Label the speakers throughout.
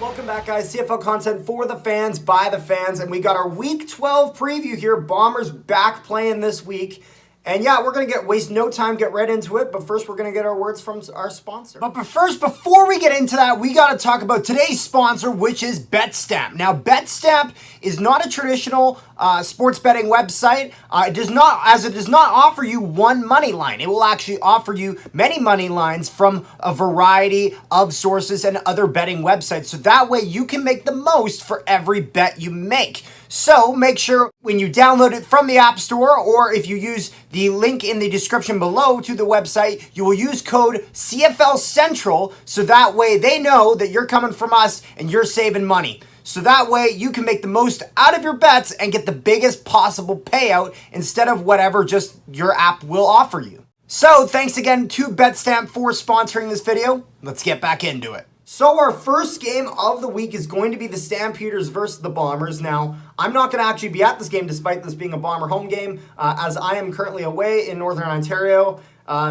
Speaker 1: Welcome back, guys. CFL content for the fans, by the fans, and we got our Week 12 preview here. Bombers back playing this week. And yeah, we're going to waste no time, get right into it. But first, we're going to get our words from our sponsor. But first, before we get into that, we got to talk about today's sponsor, which is BetStamp. Now, BetStamp is not a traditional sports betting website. It does not offer you one money line. It will actually offer you many money lines from a variety of sources and other betting websites. So that way, you can make the most for every bet you make. So make sure when you download it from the App Store, or if you use the link in the description below to the website, you will use code CFL Central, so that way they know that you're coming from us and you're saving money. So that way you can make the most out of your bets and get the biggest possible payout instead of whatever just your app will offer you. So thanks again to BetStamp for sponsoring this video. Let's get back into it. So our first game of the week is going to be the Stampeders versus the Bombers. Now, I'm not going to actually be at this game despite this being a Bomber home game, as I am currently away in Northern Ontario.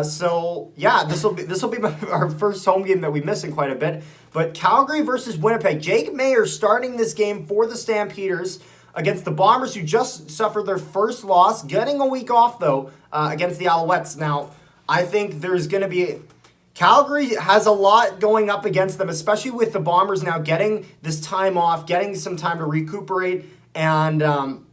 Speaker 1: So yeah, this will be our first home game that we miss in quite a bit. But Calgary versus Winnipeg. Jake Maier starting this game for the Stampeders against the Bombers, who just suffered their first loss, getting a week off though against the Alouettes. Now, I think there's going to be Calgary has a lot going up against them, especially with the Bombers now getting this time off, getting some time to recuperate, and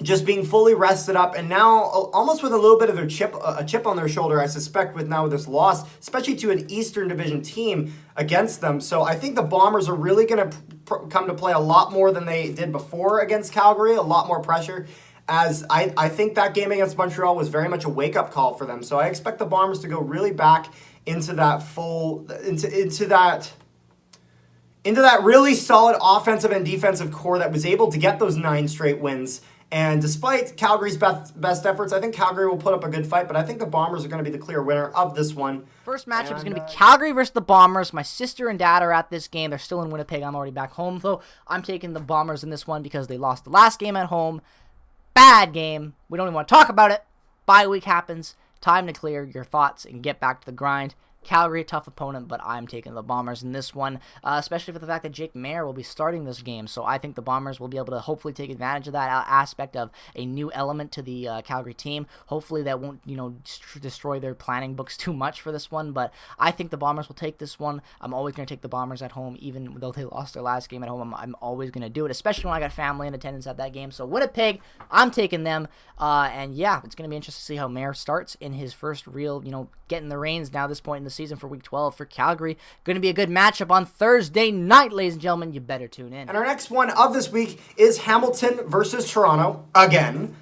Speaker 1: just being fully rested up. And now, almost with a little bit of a chip on their shoulder, I suspect, with this loss, especially to an Eastern Division team against them. So I think the Bombers are really going to come to play a lot more than they did before against Calgary, a lot more pressure. As I think that game against Montreal was very much a wake-up call for them. So I expect the Bombers to go really back into that really solid offensive and defensive core that was able to get those 9 straight wins. And despite Calgary's best efforts, I think Calgary will put up a good fight, but I think the Bombers are going to be the clear winner of this one.
Speaker 2: First matchup is going to be Calgary versus the Bombers. My sister and dad are at this game. They're still in Winnipeg. I'm already back home, though. I'm taking the Bombers in this one because they lost the last game at home. Bad game. We don't even want to talk about it. Bye week happens. Time to clear your thoughts and get back to the grind. Calgary, a tough opponent, but I'm taking the Bombers in this one, especially for the fact that Jake Maier will be starting this game. So I think the Bombers will be able to hopefully take advantage of that aspect of a new element to the Calgary team. Hopefully that won't, destroy their planning books too much for this one, but I think the Bombers will take this one. I'm always going to take the Bombers at home, even though they lost their last game at home. I'm always going to do it, especially when I got family in attendance at that game. So Winnipeg, I'm taking them, and yeah, it's going to be interesting to see how Maier starts in his first real, getting the reins now this point in the season for Week 12 for Calgary. Going to be a good matchup on Thursday night, ladies and gentlemen. You better tune in.
Speaker 1: And our next one of this week is Hamilton versus Toronto again,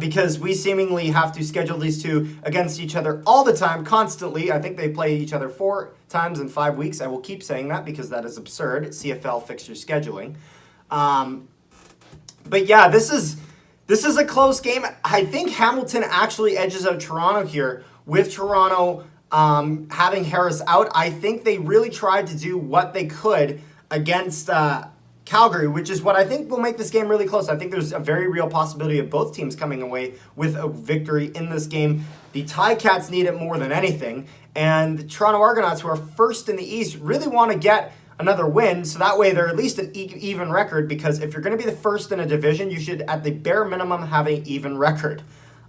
Speaker 1: because we seemingly have to schedule these two against each other all the time, constantly. I think they play each other 4 times in 5 weeks. I will keep saying that because that is absurd. CFL fixture scheduling. But yeah, this is a close game. I think Hamilton actually edges out Toronto here. With Toronto having Harris out, I think they really tried to do what they could against Calgary, which is what I think will make this game really close. I think there's a very real possibility of both teams coming away with a victory in this game. The Ticats need it more than anything, and the Toronto Argonauts, who are first in the East, really want to get another win, so that way they're at least an even record, because if you're going to be the first in a division, you should at the bare minimum have an even record.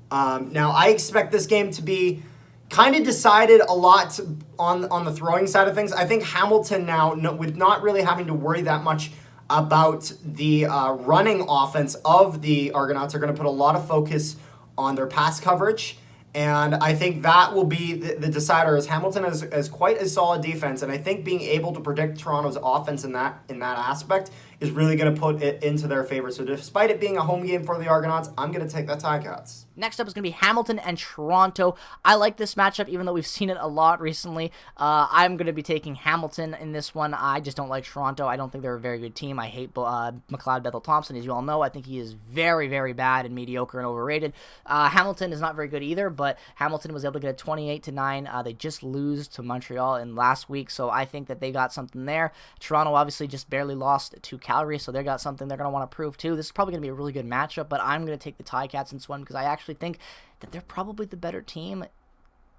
Speaker 1: Now, I expect this game to be kind of decided a lot on the throwing side of things. I think Hamilton now, with not really having to worry that much about the running offense of the Argonauts, are going to put a lot of focus on their pass coverage. And I think that will be the decider, as Hamilton has quite a solid defense. And I think being able to predict Toronto's offense in that aspect is really going to put it into their favor. So despite it being a home game for the Argonauts, I'm going to take that Ticats.
Speaker 2: Next up is going to be Hamilton and Toronto. I like this matchup, even though we've seen it a lot recently. I'm going to be taking Hamilton in this one. I just don't like Toronto. I don't think they're a very good team. I hate McLeod Bethel-Thompson, as you all know. I think he is very, very bad and mediocre and overrated. Hamilton is not very good either, but Hamilton was able to get a 28-9. They just lose to Montreal in last week, so I think that they got something there. Toronto obviously just barely lost to Calgary, so they got something they're going to want to prove too. This is probably going to be a really good matchup, but I'm going to take the Ticats in this one because I actually think that they're probably the better team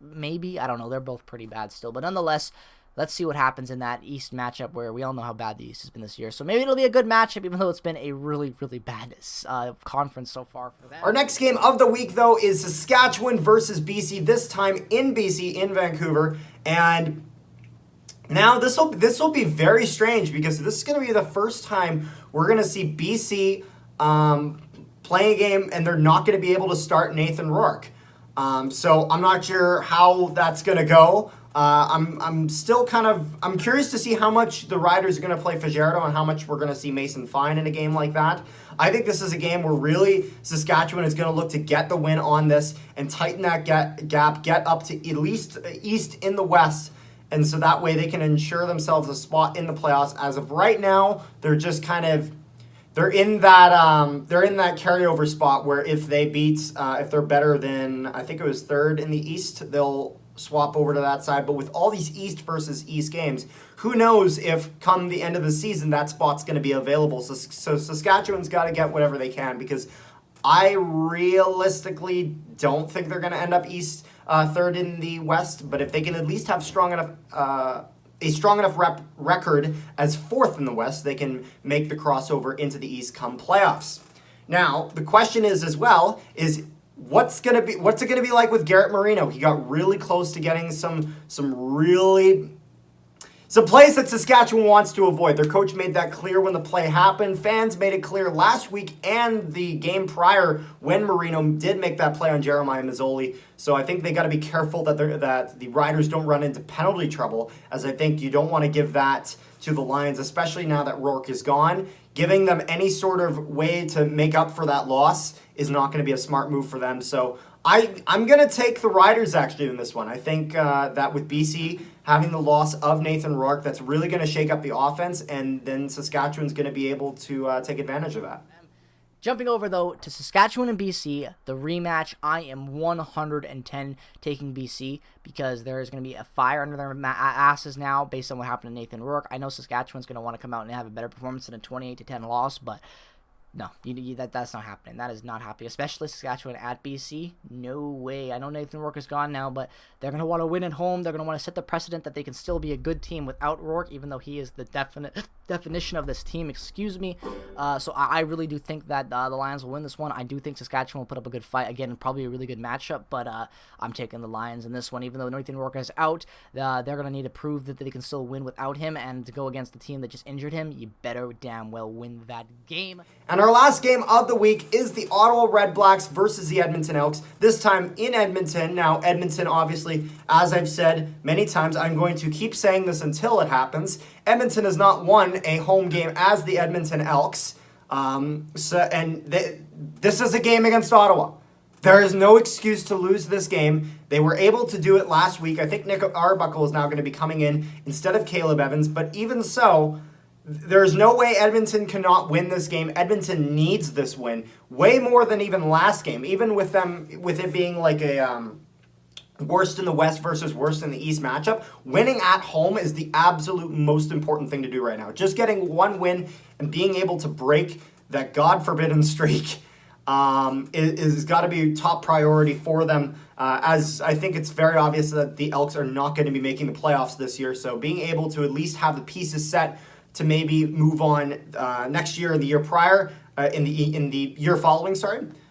Speaker 2: maybe. I don't know. They're both pretty bad still. But nonetheless, let's see what happens in that East matchup where we all know how bad the East has been this year. So maybe it'll be a good matchup, even though it's been a really, really bad conference so far for them.
Speaker 1: Our next game of the week, though, is Saskatchewan versus BC, this time in BC, in Vancouver. And now this will be very strange because this is going to be the first time we're going to see BC playing a game and they're not going to be able to start Nathan Rourke. So I'm not sure how that's going to go. I'm still I'm curious to see how much the Riders are going to play Fajardo and how much we're going to see Mason Fine in a game like that. I think this is a game where really Saskatchewan is going to look to get the win on this and tighten that gap, get up to at least East in the West. And so that way they can ensure themselves a spot in the playoffs. As of right now, they're just they're in that carryover spot where if they if they're better than, I think it was third in the East, they'll swap over to that side. But with all these East versus East games, who knows if come the end of the season that spot's going to be available. So Saskatchewan's got to get whatever they can, because I realistically don't think they're going to end up East third in the West. But if they can at least have a strong enough record as fourth in the West, they can make the crossover into the East come playoffs. Now, the question is as well is what's it gonna be like with Garrett Marino? He got really close to getting some plays that Saskatchewan wants to avoid. Their coach made that clear when the play happened. Fans made it clear last week and the game prior when Marino did make that play on Jeremiah Mazzoli. So I think they got to be careful that the Riders don't run into penalty trouble, as I think you don't want to give that to the Lions, especially now that Rourke is gone. Giving them any sort of way to make up for that loss is not going to be a smart move for them. So I'm going to take the Riders actually in this one. I think that with BC having the loss of Nathan Rourke, that's really going to shake up the offense, and then Saskatchewan's going to be able to take advantage of that.
Speaker 2: Jumping over, though, to Saskatchewan and BC, the rematch, I am 110 taking BC because there is going to be a fire under their asses now based on what happened to Nathan Rourke. I know Saskatchewan's going to want to come out and have a better performance than a 28-10 loss, but no, that's not happening. That is not happening, especially Saskatchewan at BC. No way. I know Nathan Rourke is gone now, but they're going to want to win at home. They're going to want to set the precedent that they can still be a good team without Rourke, even though he is the definition of this team. So I really do think that the Lions will win this one. I do think Saskatchewan will put up a good fight. Again, probably a really good matchup, but I'm taking the Lions in this one. Even though Nathan Rourke is out, they're going to need to prove that they can still win without him, and to go against the team that just injured him, you better damn well win that game.
Speaker 1: And our last game of the week is the Ottawa Red Blacks versus the Edmonton Elks, this time in Edmonton. Now, Edmonton, obviously, as I've said many times, I'm going to keep saying this until it happens. Edmonton has not won a home game as the Edmonton Elks. This is a game against Ottawa. There is no excuse to lose this game. They were able to do it last week. I think Nick Arbuckle is now going to be coming in instead of Caleb Evans, but even so, there's no way Edmonton cannot win this game. Edmonton needs this win way more than even last game. Even with it being like a worst in the West versus worst in the East matchup, winning at home is the absolute most important thing to do right now. Just getting one win and being able to break that God forbidden streak is got to be top priority for them. As I think it's very obvious that the Elks are not going to be making the playoffs this year. So being able to at least have the pieces set to maybe move on next year or the year prior, in the year following,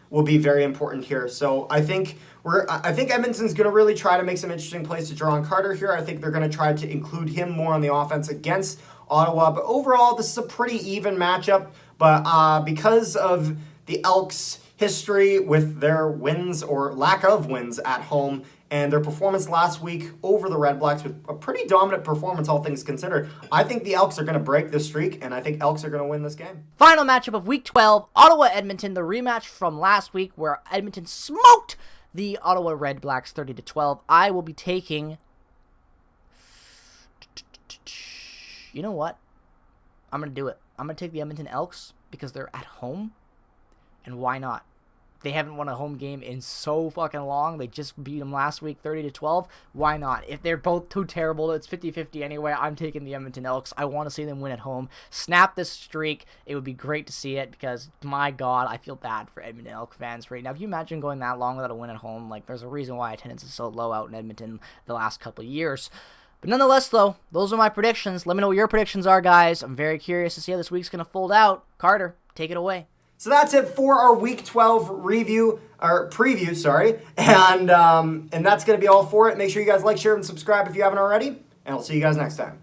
Speaker 1: will be very important here. So I think Edmonton's going to really try to make some interesting plays to Jerron Carter here. I think they're going to try to include him more on the offense against Ottawa. But overall, this is a pretty even matchup. But because of the Elks' history with their wins or lack of wins at home, and their performance last week over the Red Blacks with a pretty dominant performance, all things considered, I think the Elks are going to break this streak, and I think Elks are going to win this game.
Speaker 2: Final matchup of Week 12, Ottawa-Edmonton, the rematch from last week where Edmonton smoked the Ottawa Red Blacks 30-12. I will be taking... You know what? I'm going to do it. I'm going to take the Edmonton Elks because they're at home, and why not? they haven't won a home game in so fucking long. They just beat them last week 30-12. Why not? If they're both too terrible, it's 50-50 anyway. I'm taking the Edmonton Elks. I want to see them win at home. Snap this streak. It would be great to see it because, my God, I feel bad for Edmonton Elk fans right now. If you imagine going that long without a win at home, like, there's a reason why attendance is so low out in Edmonton the last couple of years. But nonetheless, though, those are my predictions. Let me know what your predictions are, guys. I'm very curious to see how this week's going to fold out. Carter, take it away.
Speaker 1: So that's it for our Week 12 preview, sorry. And that's going to be all for it. Make sure you guys like, share, and subscribe if you haven't already. And I'll see you guys next time.